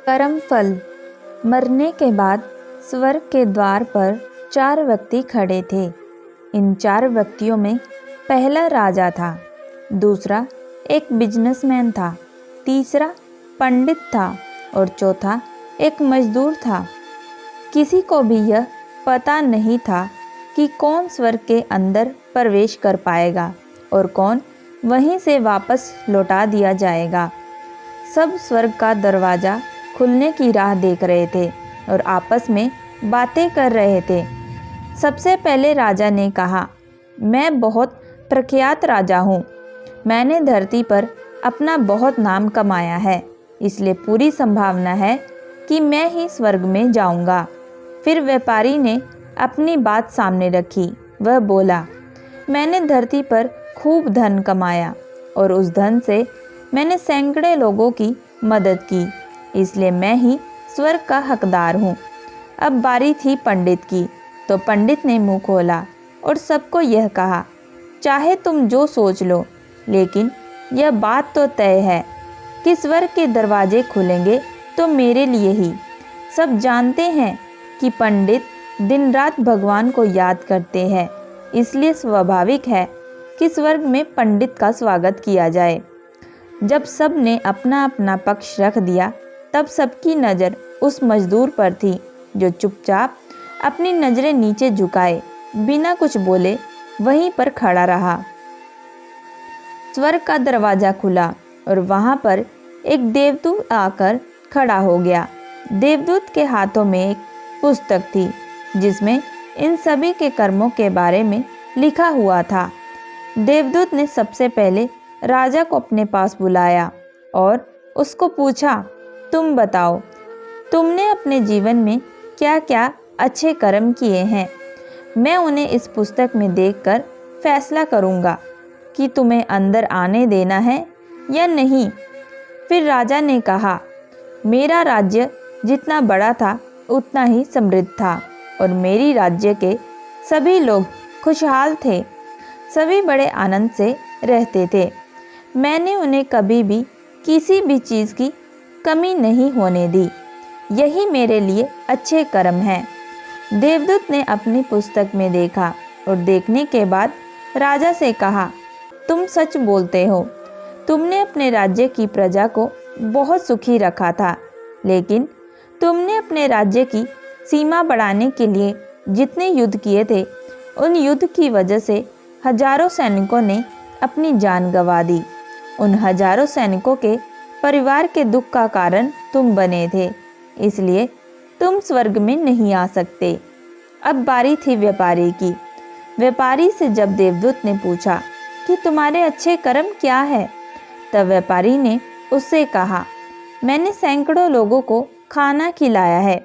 कर्म फल। मरने के बाद स्वर्ग के द्वार पर 4 व्यक्ति खड़े थे। इन 4 व्यक्तियों में पहला राजा था, दूसरा एक बिजनेसमैन था, तीसरा पंडित था और चौथा एक मजदूर था। किसी को भी यह पता नहीं था कि कौन स्वर्ग के अंदर प्रवेश कर पाएगा और कौन वहीं से वापस लौटा दिया जाएगा। सब स्वर्ग का दरवाज़ा खुलने की राह देख रहे थे और आपस में बातें कर रहे थे। सबसे पहले राजा ने कहा, मैं बहुत प्रख्यात राजा हूँ। मैंने धरती पर अपना बहुत नाम कमाया है, इसलिए पूरी संभावना है कि मैं ही स्वर्ग में जाऊँगा। फिर व्यापारी ने अपनी बात सामने रखी। वह बोला, मैंने धरती पर खूब धन कमाया और उस धन से मैंने सैकड़े लोगों की मदद की, इसलिए मैं ही स्वर्ग का हकदार हूँ। अब बारी थी पंडित की, तो पंडित ने मुंह खोला और सबको यह कहा, चाहे तुम जो सोच लो, लेकिन यह बात तो तय है कि स्वर्ग के दरवाजे खुलेंगे तो मेरे लिए ही। सब जानते हैं कि पंडित दिन रात भगवान को याद करते हैं, इसलिए स्वाभाविक है कि स्वर्ग में पंडित का स्वागत किया जाए। जब सब ने अपना अपना पक्ष रख दिया, तब सबकी नज़र उस मजदूर पर थी जो चुपचाप अपनी नज़रें नीचे झुकाए बिना कुछ बोले वहीं पर खड़ा रहा। स्वर्ग का दरवाज़ा खुला और वहाँ पर एक देवदूत आकर खड़ा हो गया। देवदूत के हाथों में एक पुस्तक थी जिसमें इन सभी के कर्मों के बारे में लिखा हुआ था। देवदूत ने सबसे पहले राजा को अपने पास बुलाया और उसको पूछा, तुम बताओ, तुमने अपने जीवन में क्या क्या अच्छे कर्म किए हैं। मैं उन्हें इस पुस्तक में देखकर फैसला करूँगा कि तुम्हें अंदर आने देना है या नहीं। फिर राजा ने कहा, मेरा राज्य जितना बड़ा था उतना ही समृद्ध था और मेरी राज्य के सभी लोग खुशहाल थे। सभी बड़े आनंद से रहते थे। मैंने उन्हें कभी भी किसी भी चीज़ की कमी नहीं होने दी। यही मेरे लिए अच्छे कर्म हैं। देवदूत ने अपनी पुस्तक में देखा और देखने के बाद राजा से कहा, तुम सच बोलते हो। तुमने अपने राज्य की प्रजा को बहुत सुखी रखा था, लेकिन तुमने अपने राज्य की सीमा बढ़ाने के लिए जितने युद्ध किए थे, उन युद्ध की वजह से हजारों सैनिकों ने अपनी जान गंवा दी। उन हजारों सैनिकों के परिवार के दुख का कारण तुम बने थे, इसलिए तुम स्वर्ग में नहीं आ सकते। अब बारी थी व्यापारी की। व्यापारी से जब देवदूत ने पूछा कि तुम्हारे अच्छे कर्म क्या है, तब व्यापारी ने उससे कहा, मैंने सैकड़ों लोगों को खाना खिलाया है,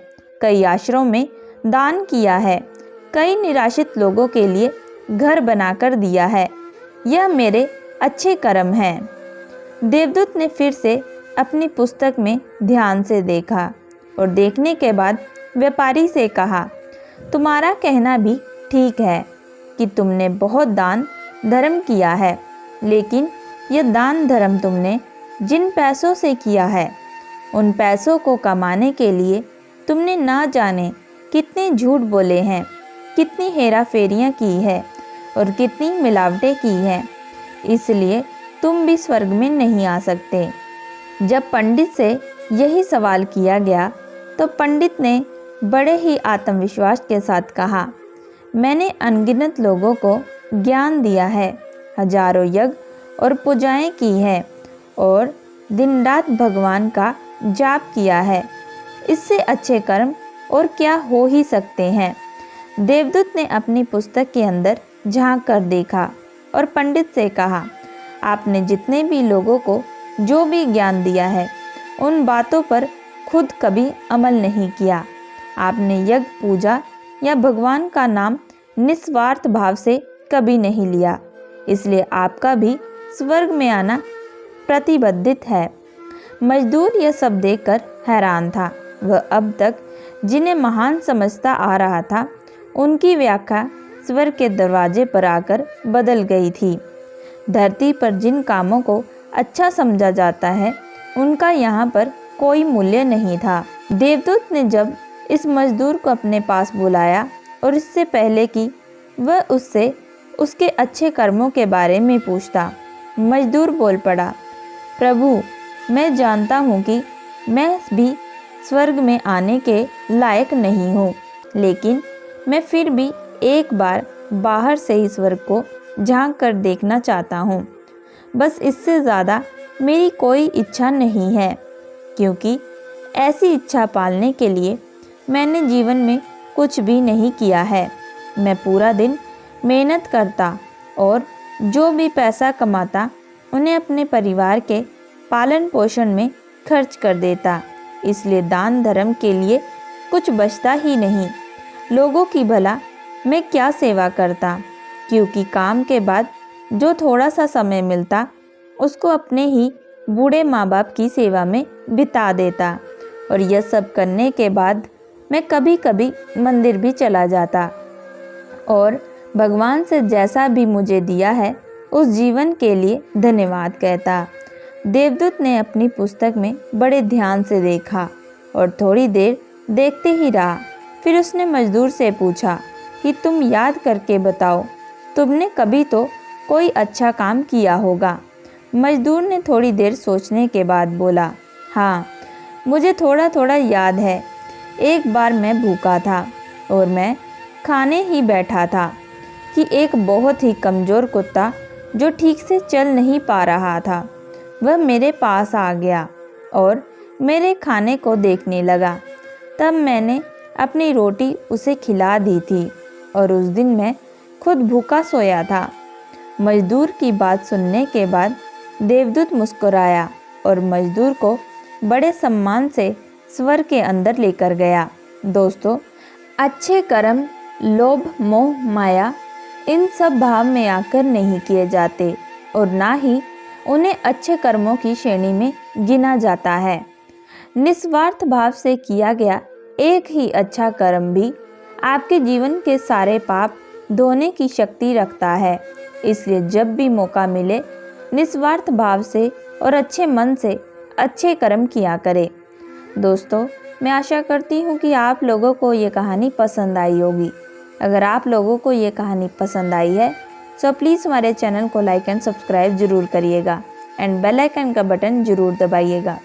कई आश्रमों में दान किया है, कई निराश्रित लोगों के लिए घर बनाकर दिया है। यह मेरे अच्छे कर्म हैं। देवदूत ने फिर से अपनी पुस्तक में ध्यान से देखा और देखने के बाद व्यापारी से कहा, तुम्हारा कहना भी ठीक है कि तुमने बहुत दान धर्म किया है, लेकिन यह दान धर्म तुमने जिन पैसों से किया है, उन पैसों को कमाने के लिए तुमने ना जाने कितने झूठ बोले हैं, कितनी हेरा फेरियाँ की है और कितनी मिलावटें की हैं, इसलिए तुम भी स्वर्ग में नहीं आ सकते। जब पंडित से यही सवाल किया गया तो पंडित ने बड़े ही आत्मविश्वास के साथ कहा, मैंने अनगिनत लोगों को ज्ञान दिया है, हजारों यज्ञ और पूजाएं की हैं और दिन रात भगवान का जाप किया है। इससे अच्छे कर्म और क्या हो ही सकते हैं। देवदूत ने अपनी पुस्तक के अंदर झांक कर देखा और पंडित से कहा, आपने जितने भी लोगों को जो भी ज्ञान दिया है, उन बातों पर खुद कभी अमल नहीं किया। आपने यज्ञ पूजा या भगवान का नाम निस्वार्थ भाव से कभी नहीं लिया, इसलिए आपका भी स्वर्ग में आना प्रतिबंधित है। मजदूर यह सब देखकर हैरान था। वह अब तक जिन्हें महान समझता आ रहा था, उनकी व्याख्या स्वर्ग के दरवाजे पर आकर बदल गई थी। धरती पर जिन कामों को अच्छा समझा जाता है, उनका यहाँ पर कोई मूल्य नहीं था। देवदूत ने जब इस मजदूर को अपने पास बुलाया और इससे पहले कि वह उससे उसके अच्छे कर्मों के बारे में पूछता, मजदूर बोल पड़ा, प्रभु, मैं जानता हूँ कि मैं भी स्वर्ग में आने के लायक नहीं हूँ, लेकिन मैं फिर भी एक बार बाहर से ही स्वर्ग को झांक कर देखना चाहता हूँ। बस इससे ज़्यादा मेरी कोई इच्छा नहीं है, क्योंकि ऐसी इच्छा पालने के लिए मैंने जीवन में कुछ भी नहीं किया है। मैं पूरा दिन मेहनत करता और जो भी पैसा कमाता उन्हें अपने परिवार के पालन पोषण में खर्च कर देता, इसलिए दान धर्म के लिए कुछ बचता ही नहीं। लोगों की भला मैं क्या सेवा करता, क्योंकि काम के बाद जो थोड़ा सा समय मिलता उसको अपने ही बूढ़े माँ बाप की सेवा में बिता देता। और यह सब करने के बाद मैं कभी कभी मंदिर भी चला जाता और भगवान से जैसा भी मुझे दिया है उस जीवन के लिए धन्यवाद कहता। देवदूत ने अपनी पुस्तक में बड़े ध्यान से देखा और थोड़ी देर देखते ही रहा। फिर उसने मजदूर से पूछा कि तुम याद करके बताओ, तुमने कभी तो कोई अच्छा काम किया होगा। मजदूर ने थोड़ी देर सोचने के बाद बोला, हाँ, मुझे थोड़ा थोड़ा याद है। एक बार मैं भूखा था और मैं खाने ही बैठा था कि एक बहुत ही कमज़ोर कुत्ता जो ठीक से चल नहीं पा रहा था वह मेरे पास आ गया और मेरे खाने को देखने लगा। तब मैंने अपनी रोटी उसे खिला दी थी और उस दिन मैं खुद भूखा सोया था। मजदूर की बात सुनने के बाद देवदूत मुस्कुराया और मजदूर को बड़े सम्मान से स्वर्ग के अंदर लेकर गया। दोस्तों, अच्छे कर्म लोभ मोह माया इन सब भाव में आकर नहीं किए जाते और ना ही उन्हें अच्छे कर्मों की श्रेणी में गिना जाता है। निस्वार्थ भाव से किया गया एक ही अच्छा कर्म भी आपके जीवन के सारे पाप धोने की शक्ति रखता है। इसलिए जब भी मौका मिले निस्वार्थ भाव से और अच्छे मन से अच्छे कर्म किया करें। दोस्तों, मैं आशा करती हूँ कि आप लोगों को ये कहानी पसंद आई होगी। अगर आप लोगों को ये कहानी पसंद आई है तो प्लीज़ हमारे चैनल को लाइक एंड सब्सक्राइब ज़रूर करिएगा एंड बेल आइकन का बटन ज़रूर दबाइएगा।